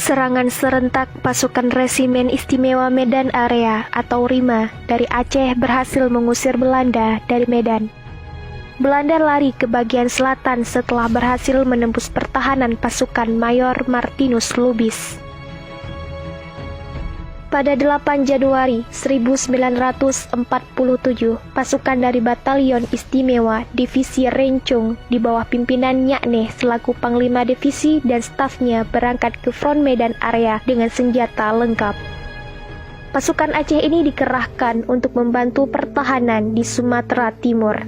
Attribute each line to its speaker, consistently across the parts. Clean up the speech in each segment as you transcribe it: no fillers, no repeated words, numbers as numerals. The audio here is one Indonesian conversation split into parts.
Speaker 1: Serangan serentak pasukan Resimen Istimewa Medan Area atau RIMA dari Aceh berhasil mengusir Belanda dari Medan. Belanda lari ke bagian selatan setelah berhasil menembus pertahanan pasukan Mayor Martinus Lubis. Pada 8 Januari 1947, pasukan dari Batalion Istimewa Divisi Rencong di bawah pimpinan Nyakneh selaku Panglima Divisi dan stafnya berangkat ke front Medan Area dengan senjata lengkap. Pasukan Aceh ini dikerahkan untuk membantu pertahanan di Sumatera Timur.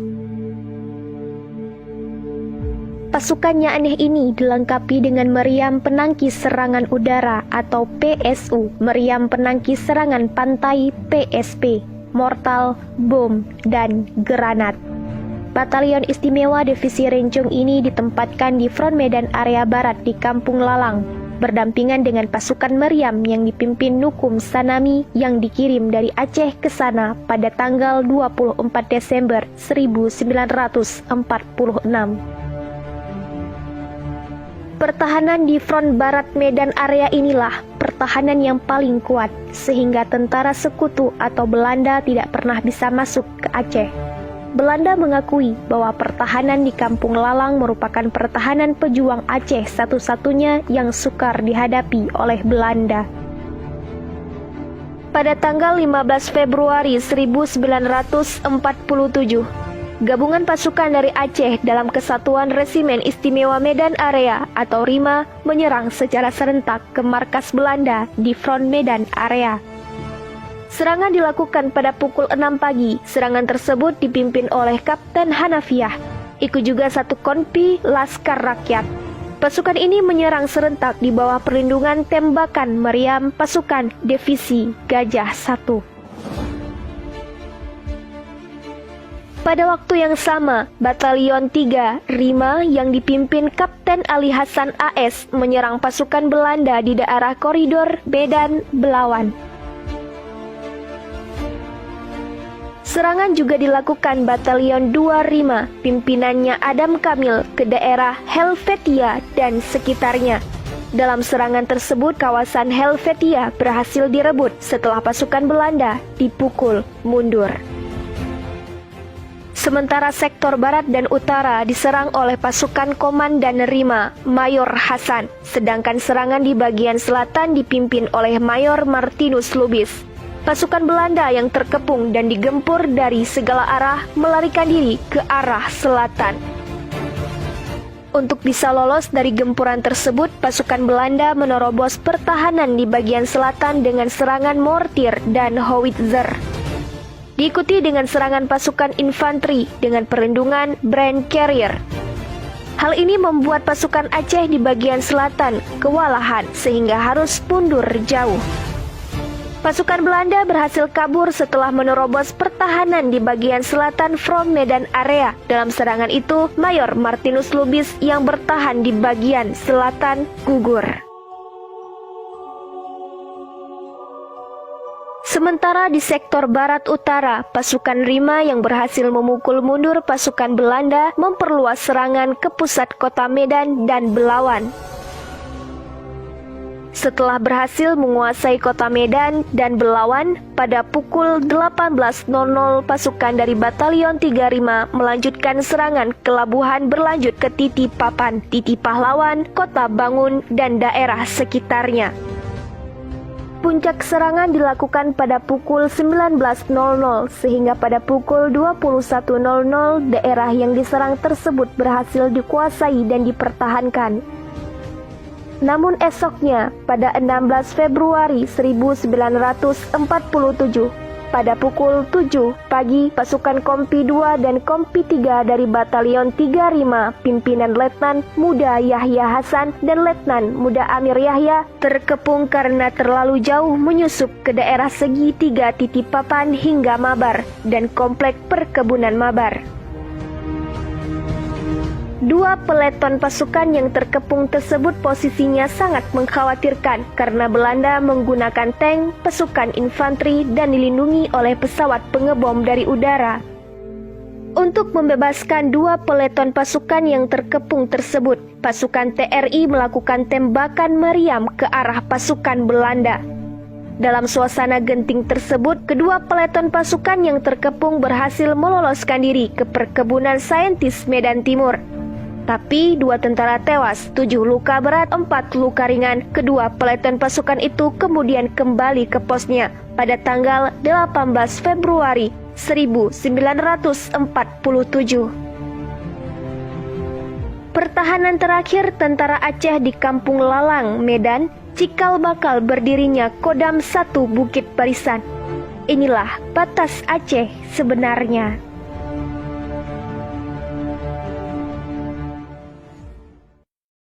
Speaker 1: Pasukan Nyakneh ini dilengkapi dengan meriam penangkis serangan udara atau PSU, meriam penangkis serangan pantai PSP, mortal, bom, dan granat. Batalion Istimewa Divisi Rencong ini ditempatkan di front Medan Area Barat di Kampung Lalang, berdampingan dengan pasukan meriam yang dipimpin Nukum Sanami yang dikirim dari Aceh ke sana pada tanggal 24 Desember 1946. Pertahanan di front barat Medan Area inilah pertahanan yang paling kuat, sehingga tentara sekutu atau Belanda tidak pernah bisa masuk ke Aceh. Belanda mengakui bahwa pertahanan di Kampung Lalang merupakan pertahanan pejuang Aceh satu-satunya yang sukar dihadapi oleh Belanda. Pada tanggal 15 Februari 1947, gabungan pasukan dari Aceh dalam Kesatuan Resimen Istimewa Medan Area atau RIMA menyerang secara serentak ke markas Belanda di front Medan Area. Serangan dilakukan pada pukul 6 pagi. Serangan tersebut dipimpin oleh Kapten Hanafiah. Ikut juga satu konpi Laskar Rakyat. Pasukan ini menyerang serentak di bawah perlindungan tembakan meriam pasukan Divisi Gajah 1. Pada waktu yang sama, Batalion 3 RIMA yang dipimpin Kapten Ali Hasan AS menyerang pasukan Belanda di daerah koridor Medan-Belawan. Serangan juga dilakukan Batalion 2 RIMA, pimpinannya Adam Kamil ke daerah Helvetia dan sekitarnya. Dalam serangan tersebut, kawasan Helvetia berhasil direbut setelah pasukan Belanda dipukul mundur. Sementara sektor barat dan utara diserang oleh pasukan Komandan RIMA, Mayor Hasan, sedangkan serangan di bagian selatan dipimpin oleh Mayor Martinus Lubis. Pasukan Belanda yang terkepung dan digempur dari segala arah melarikan diri ke arah selatan. Untuk bisa lolos dari gempuran tersebut, pasukan Belanda menerobos pertahanan di bagian selatan dengan serangan mortir dan howitzer. Diikuti dengan serangan pasukan infanteri dengan perlindungan Brand Carrier. Hal ini membuat pasukan Aceh di bagian selatan kewalahan sehingga harus mundur jauh. Pasukan Belanda berhasil kabur setelah menerobos pertahanan di bagian selatan front Medan Area. Dalam serangan itu, Mayor Martinus Lubis yang bertahan di bagian selatan gugur. Sementara di sektor barat utara, pasukan RIMA yang berhasil memukul mundur pasukan Belanda memperluas serangan ke pusat kota Medan dan Belawan. Setelah berhasil menguasai kota Medan dan Belawan, pada pukul 18.00 pasukan dari Batalion 3 RIMA melanjutkan serangan ke Labuhan berlanjut ke Titi Papan, Titi Pahlawan, Kota Bangun, dan daerah sekitarnya. Puncak serangan dilakukan pada pukul 19.00 sehingga pada pukul 21.00 daerah yang diserang tersebut berhasil dikuasai dan dipertahankan. Namun esoknya, pada 16 Februari 1947, pada pukul 7 pagi, pasukan Kompi 2 dan Kompi 3 dari Batalion 3 RIMA, pimpinan Letnan Muda Yahya Hasan dan Letnan Muda Amir Yahya, terkepung karena terlalu jauh menyusup ke daerah segitiga Titi Papan hingga Mabar dan komplek perkebunan Mabar. Dua peleton pasukan yang terkepung tersebut posisinya sangat mengkhawatirkan karena Belanda menggunakan tank, pasukan infanteri, dan dilindungi oleh pesawat pengebom dari udara. Untuk membebaskan 2 peleton pasukan yang terkepung tersebut, pasukan TRI melakukan tembakan meriam ke arah pasukan Belanda. Dalam suasana genting tersebut, kedua peleton pasukan yang terkepung berhasil meloloskan diri ke perkebunan saintis Medan Timur. Tapi 2 tentara tewas, 7 luka berat, 4 luka ringan. Kedua peleton pasukan itu kemudian kembali ke posnya pada tanggal 18 Februari 1947. Pertahanan terakhir tentara Aceh di Kampung Lalang, Medan, cikal bakal berdirinya Kodam 1 Bukit Barisan. Inilah batas Aceh sebenarnya.